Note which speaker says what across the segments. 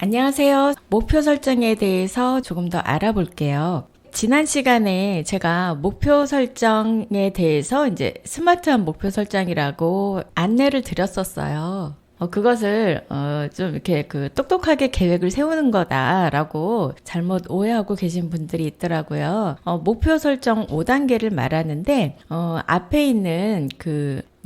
Speaker 1: 안녕하세요. 목표 설정에 대해서 조금 더 알아볼게요. 지난 시간에 제가 목표 설정에 대해서 이제 스마트한 목표 설정이라고 안내를 드렸었어요. 그것을 좀 이렇게 똑똑하게 계획을 세우는 거다라고 잘못 오해하고 계신 분들이 있더라고요. 목표 설정 5단계를 말하는데 앞에 있는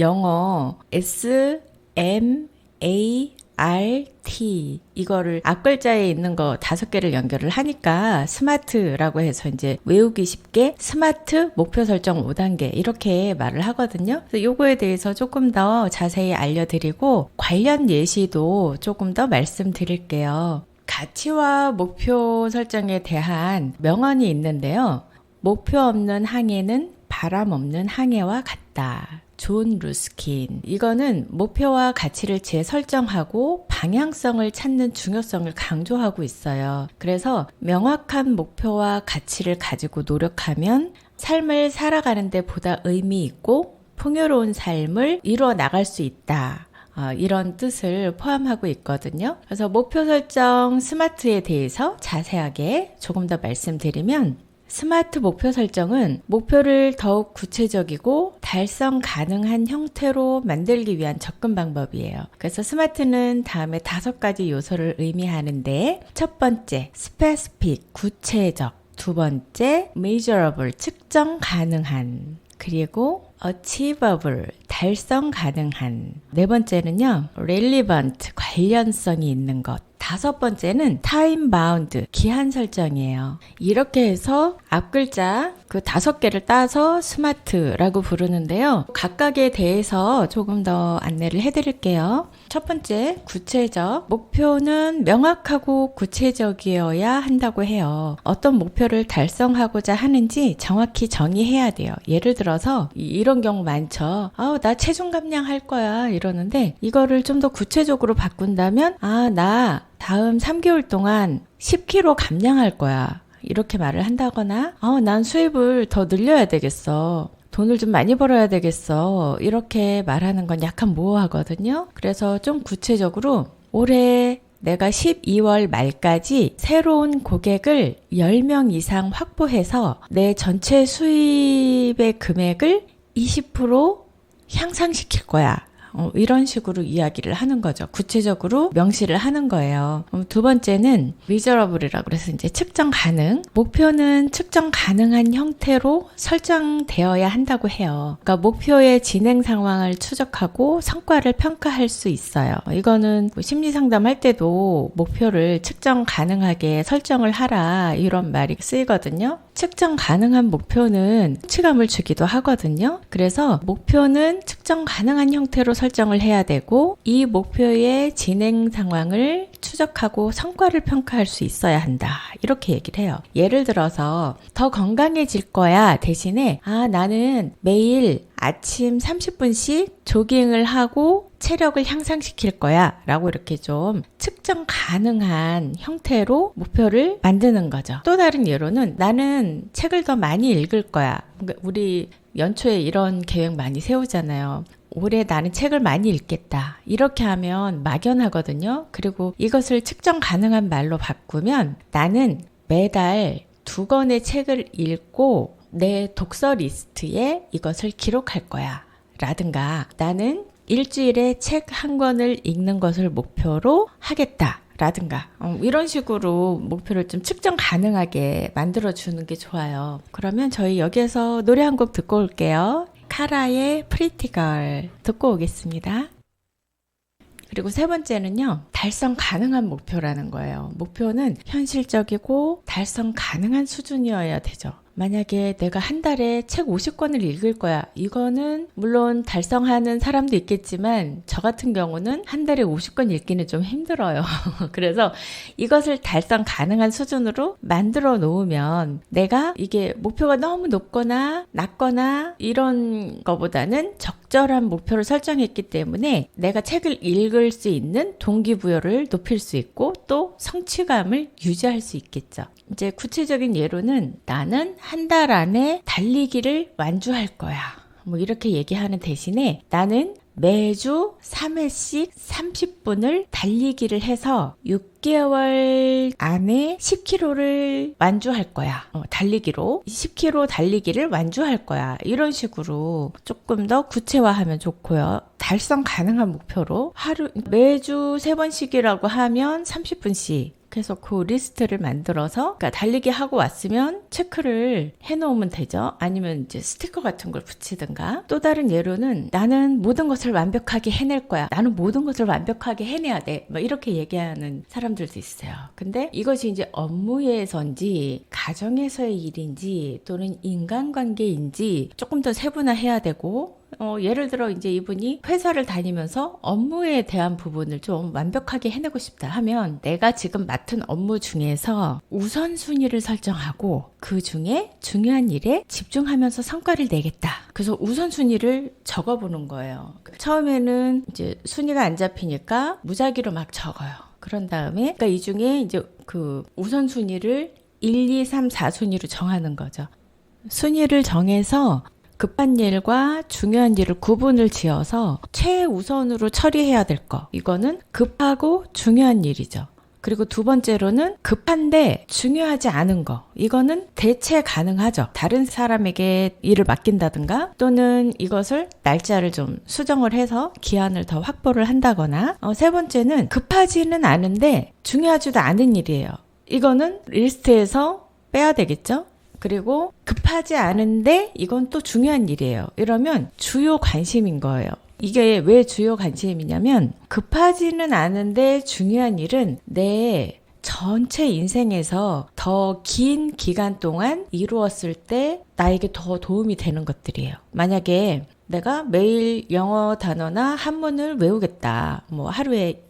Speaker 1: 영어 S, M, A, R, T 이거를 앞글자에 있는 거 5개를 연결을 하니까 스마트라고 해서 이제 외우기 쉽게 스마트 목표 설정 5단계 이렇게 말을 하거든요. 그래서 요거에 대해서 조금 더 자세히 알려드리고 관련 예시도 조금 더 말씀드릴게요. 가치와 목표 설정에 대한 명언이 있는데요. 목표 없는 항해는 바람 없는 항해와 같다. 존 루스킨. 이거는 목표와 가치를 재설정하고 방향성을 찾는 중요성을 강조하고 있어요. 그래서 명확한 목표와 가치를 가지고 노력하면 삶을 살아가는 데 보다 의미 있고 풍요로운 삶을 이루어 나갈 수 있다. 이런 뜻을 포함하고 있거든요. 그래서 목표 설정 스마트에 대해서 자세하게 조금 더 말씀드리면 스마트 목표 설정은 목표를 더욱 구체적이고 달성 가능한 형태로 만들기 위한 접근 방법이에요. 그래서 스마트는 다음에 5가지 요소를 의미하는데 첫 번째, specific, 구체적. 두 번째, measurable, 측정 가능한. 그리고 achievable, 달성 가능한. 네 번째는요, relevant, 관련성이 있는 것. 5번째는 time bound, 기한 설정이에요. 이렇게 해서 앞글자 5개를 따서 스마트라고 부르는데요. 각각에 대해서 조금 더 안내를 해드릴게요. 첫 번째, 구체적. 목표는 명확하고 구체적이어야 한다고 해요. 어떤 목표를 달성하고자 하는지 정확히 정의해야 돼요. 예를 들어서 이런 경우 많죠. 나 체중 감량할 거야 이러는데 이거를 좀 더 구체적으로 바꾼다면 나 다음 3개월 동안 10kg 감량할 거야. 이렇게 말을 한다거나 난 수입을 더 늘려야 되겠어. 돈을 좀 많이 벌어야 되겠어. 이렇게 말하는 건 약간 모호하거든요. 그래서 좀 구체적으로 올해 내가 12월 말까지 새로운 고객을 10명 이상 확보해서 내 전체 수입의 금액을 20% 향상시킬 거야. 이런 식으로 이야기를 하는 거죠. 구체적으로 명시를 하는 거예요. 두 번째는 measurable이라고 해서 이제 측정 가능. 목표는 측정 가능한 형태로 설정되어야 한다고 해요. 그러니까 목표의 진행 상황을 추적하고 성과를 평가할 수 있어요. 이거는 심리 상담할 때도 목표를 측정 가능하게 설정을 하라 이런 말이 쓰이거든요. 측정 가능한 목표는 성취감을 주기도 하거든요. 그래서 목표는 측정 가능한 형태로 설정을 해야 되고 이 목표의 진행 상황을 추적하고 성과를 평가할 수 있어야 한다. 이렇게 얘기를 해요. 예를 들어서 더 건강해질 거야 대신에 나는 매일 아침 30분씩 조깅을 하고 체력을 향상시킬 거야 라고 이렇게 좀 측정 가능한 형태로 목표를 만드는 거죠. 또 다른 예로는 나는 책을 더 많이 읽을 거야. 우리 연초에 이런 계획 많이 세우잖아요. 올해 나는 책을 많이 읽겠다. 이렇게 하면 막연하거든요. 그리고 이것을 측정 가능한 말로 바꾸면 나는 매달 2권의 책을 읽고 내 독서 리스트에 이것을 기록할 거야. 라든가 나는 일주일에 책 1권을 읽는 것을 목표로 하겠다. 라든가 이런 식으로 목표를 좀 측정 가능하게 만들어주는 게 좋아요. 그러면 저희 여기에서 노래 한 곡 듣고 올게요. 카라의 Pretty Girl 듣고 오겠습니다. 그리고 세 번째는요, 달성 가능한 목표라는 거예요. 목표는 현실적이고 달성 가능한 수준이어야 되죠. 만약에 내가 한 달에 책 50권을 읽을 거야. 이거는 물론 달성하는 사람도 있겠지만 저 같은 경우는 한 달에 50권 읽기는 좀 힘들어요. 그래서 이것을 달성 가능한 수준으로 만들어 놓으면 내가 이게 목표가 너무 높거나 낮거나 이런 거보다는 적절한 목표를 설정했기 때문에 내가 책을 읽을 수 있는 동기부여를 높일 수 있고 또 성취감을 유지할 수 있겠죠. 이제 구체적인 예로는 나는 한 달 안에 달리기를 완주할 거야. 뭐 이렇게 얘기하는 대신에 나는 매주 3회씩 30분을 달리기를 해서 6개월 안에 10km를 완주할 거야. 달리기로 10km 달리기를 완주할 거야. 이런 식으로 조금 더 구체화하면 좋고요. 달성 가능한 목표로 매주 3번씩이라고 하면 30분씩 그래서 그 리스트를 만들어서 그러니까 달리기 하고 왔으면 체크를 해놓으면 되죠. 아니면 이제 스티커 같은 걸 붙이든가. 또 다른 예로는 나는 모든 것을 완벽하게 해낼 거야. 나는 모든 것을 완벽하게 해내야 돼. 뭐 이렇게 얘기하는 사람들도 있어요. 근데 이것이 이제 업무에서인지 가정에서의 일인지 또는 인간관계인지 조금 더 세분화해야 되고 예를 들어 이제 이분이 회사를 다니면서 업무에 대한 부분을 좀 완벽하게 해내고 싶다 하면 내가 지금 맡은 업무 중에서 우선순위를 설정하고 그 중에 중요한 일에 집중하면서 성과를 내겠다. 그래서 우선순위를 적어보는 거예요. 처음에는 이제 순위가 안 잡히니까 무작위로 막 적어요. 그런 다음에 그러니까 이 중에 이제 그 우선순위를 1, 2, 3, 4순위로 정하는 거죠. 순위를 정해서 급한 일과 중요한 일을 구분을 지어서 최우선으로 처리해야 될 거. 이거는 급하고 중요한 일이죠. 그리고 두 번째로는 급한데 중요하지 않은 거. 이거는 대체 가능하죠. 다른 사람에게 일을 맡긴다든가 또는 이것을 날짜를 좀 수정을 해서 기한을 더 확보를 한다거나 세 번째는 급하지는 않은데 중요하지도 않은 일이에요. 이거는 리스트에서 빼야 되겠죠. 그리고 급하지 않은데 이건 또 중요한 일이에요. 이러면 주요 관심인 거예요. 이게 왜 주요 관심이냐면 급하지는 않은데 중요한 일은 내 전체 인생에서 더 긴 기간 동안 이루었을 때 나에게 더 도움이 되는 것들이에요. 만약에 내가 매일 영어 단어나 한문을 외우겠다. 뭐 하루에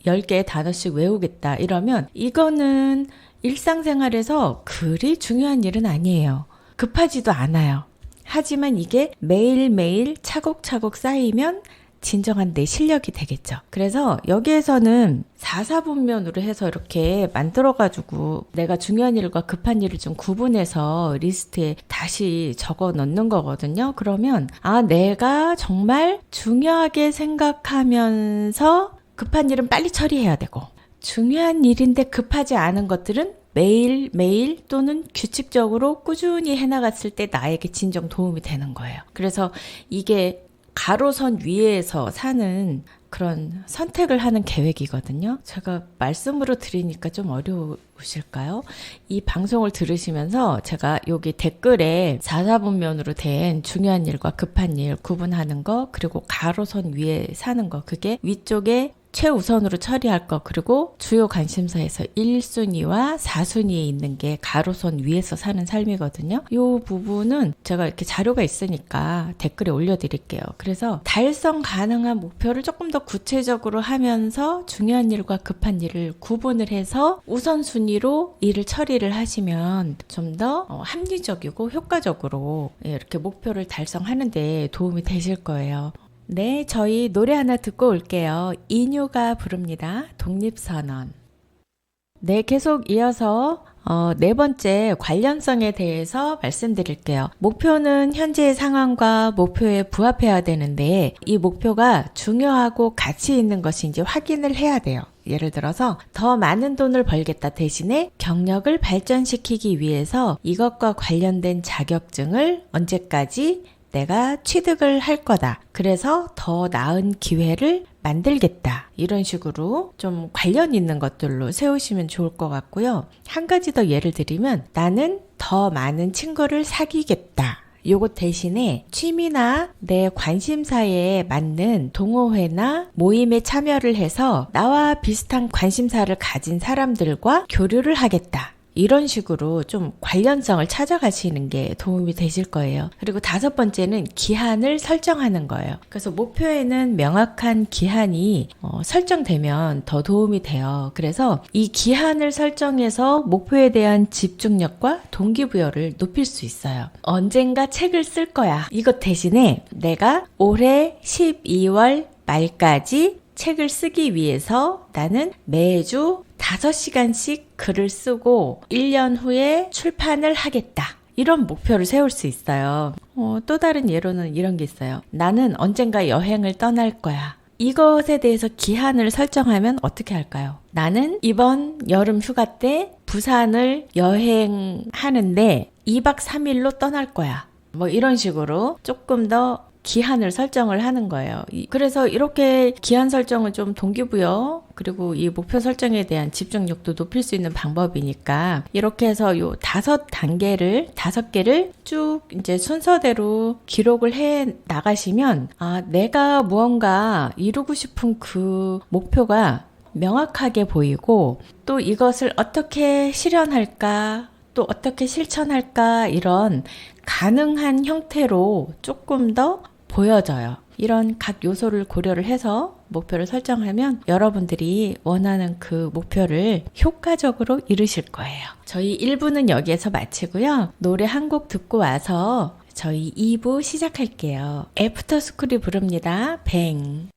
Speaker 1: 10개의 단어씩 외우겠다. 이러면 이거는 일상생활에서 그리 중요한 일은 아니에요. 급하지도 않아요. 하지만 이게 매일매일 차곡차곡 쌓이면 진정한 내 실력이 되겠죠. 그래서 여기에서는 4사분면으로 해서 이렇게 만들어가지고 내가 중요한 일과 급한 일을 좀 구분해서 리스트에 다시 적어 넣는 거거든요. 그러면 내가 정말 중요하게 생각하면서 급한 일은 빨리 처리해야 되고 중요한 일인데 급하지 않은 것들은 매일 또는 규칙적으로 꾸준히 해나갔을 때 나에게 진정 도움이 되는 거예요. 그래서 이게 가로선 위에서 사는 그런 선택을 하는 계획이거든요. 제가 말씀으로 드리니까 좀 어려우실까요? 이 방송을 들으시면서 제가 여기 댓글에 4사분면으로 된 중요한 일과 급한 일 구분하는 거 그리고 가로선 위에 사는 거 그게 위쪽에 최우선으로 처리할 것 그리고 주요 관심사에서 1순위와 4순위에 있는 게 가로선 위에서 사는 삶이거든요. 이 부분은 제가 이렇게 자료가 있으니까 댓글에 올려드릴게요. 그래서 달성 가능한 목표를 조금 더 구체적으로 하면서 중요한 일과 급한 일을 구분을 해서 우선순위로 일을 처리를 하시면 좀 더 합리적이고 효과적으로 이렇게 목표를 달성하는 데 도움이 되실 거예요. 네, 저희 노래 하나 듣고 올게요. 이뉴가 부릅니다. 독립선언. 네, 계속 이어서 네 번째 관련성에 대해서 말씀드릴게요. 목표는 현재의 상황과 목표에 부합해야 되는데 이 목표가 중요하고 가치 있는 것인지 확인을 해야 돼요. 예를 들어서 더 많은 돈을 벌겠다 대신에 경력을 발전시키기 위해서 이것과 관련된 자격증을 언제까지 내가 취득을 할 거다. 그래서 더 나은 기회를 만들겠다. 이런 식으로 좀 관련 있는 것들로 세우시면 좋을 것 같고요. 한 가지 더 예를 들면 나는 더 많은 친구를 사귀겠다. 요거 대신에 취미나 내 관심사에 맞는 동호회나 모임에 참여를 해서 나와 비슷한 관심사를 가진 사람들과 교류를 하겠다. 이런 식으로 좀 관련성을 찾아가시는 게 도움이 되실 거예요. 그리고 5번째는 기한을 설정하는 거예요. 그래서 목표에는 명확한 기한이 설정되면 더 도움이 돼요. 그래서 이 기한을 설정해서 목표에 대한 집중력과 동기부여를 높일 수 있어요. 언젠가 책을 쓸 거야. 이것 대신에 내가 올해 12월 말까지 책을 쓰기 위해서 나는 매주 5시간씩 글을 쓰고 1년 후에 출판을 하겠다. 이런 목표를 세울 수 있어요. 또 다른 예로는 이런 게 있어요. 나는 언젠가 여행을 떠날 거야. 이것에 대해서 기한을 설정하면 어떻게 할까요? 나는 이번 여름 휴가 때 부산을 여행하는데 2박 3일로 떠날 거야. 뭐 이런 식으로 조금 더 기한을 설정을 하는 거예요. 그래서 이렇게 기한 설정은 좀 동기부여 그리고 이 목표 설정에 대한 집중력도 높일 수 있는 방법이니까 이렇게 해서 요 5개를 쭉 이제 순서대로 기록을 해 나가시면 내가 무언가 이루고 싶은 그 목표가 명확하게 보이고 또 이것을 어떻게 실현할까 또 어떻게 실천할까 이런 가능한 형태로 조금 더 보여져요. 이런 각 요소를 고려를 해서 목표를 설정하면 여러분들이 원하는 그 목표를 효과적으로 이루실 거예요. 저희 1부는 여기에서 마치고요. 노래 한 곡 듣고 와서 저희 2부 시작할게요. 애프터스쿨이 부릅니다. 뱅.